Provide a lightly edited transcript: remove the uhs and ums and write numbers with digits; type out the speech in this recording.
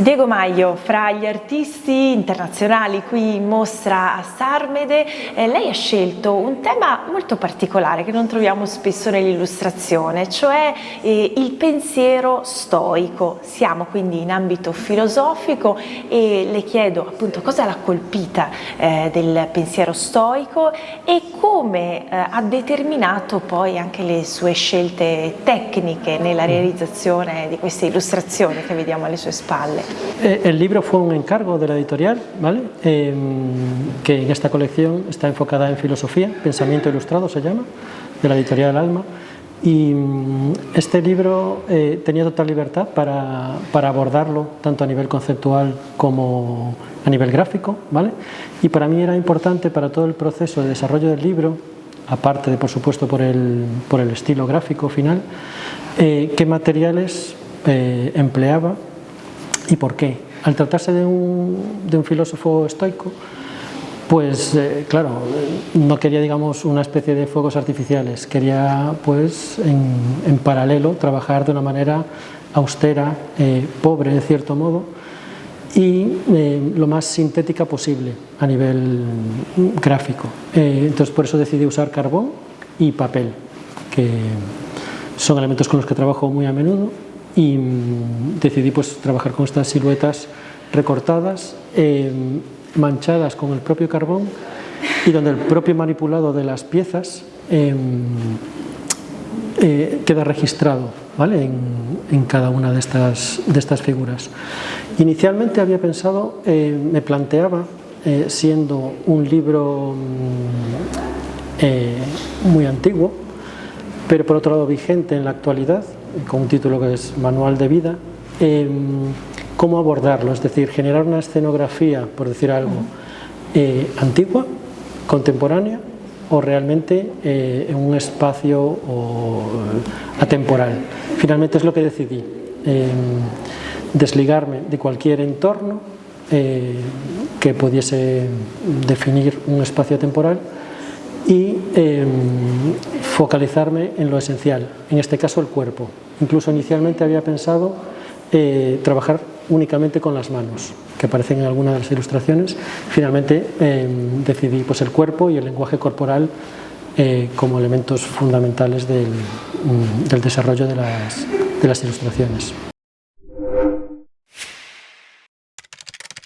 Diego Maio, fra gli artisti internazionali qui in mostra a Sarmede, lei ha scelto un tema molto particolare che non troviamo spesso nell'illustrazione, cioè il pensiero stoico. Siamo quindi in ambito filosofico e le chiedo appunto cosa l'ha colpita del pensiero stoico e come ha determinato poi anche le sue scelte tecniche nella realizzazione di queste illustrazioni che vediamo alle sue spalle. El libro fue un encargo de la editorial, ¿vale? Que en esta colección está enfocada en filosofía, Pensamiento Ilustrado se llama, de la editorial Alma, y este libro tenía total libertad para abordarlo tanto a nivel conceptual como a nivel gráfico, ¿vale? Y para mí era importante para todo el proceso de desarrollo del libro, aparte de por supuesto por el estilo gráfico final, qué materiales empleaba y por qué. Al tratarse de un filósofo estoico, pues claro, no quería, digamos, una especie de fuegos artificiales, quería pues en paralelo trabajar de una manera austera, pobre en cierto modo, y lo más sintética posible a nivel gráfico. Entonces por eso decidí usar carbón y papel, que son elementos con los que trabajo muy a menudo, y decidí pues trabajar con estas siluetas recortadas, manchadas con el propio carbón, y donde el propio manipulado de las piezas queda registrado, ¿vale? en cada una de estas figuras. Inicialmente había pensado, me planteaba, siendo un libro muy antiguo, pero por otro lado vigente en la actualidad, con un título que es Manual de Vida, cómo abordarlo, es decir, generar una escenografía, por decir algo, antigua, contemporánea o realmente en un espacio atemporal. Finalmente es lo que decidí, desligarme de cualquier entorno que pudiese definir un espacio temporal y focalizarme en lo esencial, en este caso el cuerpo. Incluso inicialmente había pensado trabajar únicamente con las manos, que aparecen en algunas de las ilustraciones. Finalmente decidí pues, el cuerpo y el lenguaje corporal como elementos fundamentales del desarrollo de las ilustraciones.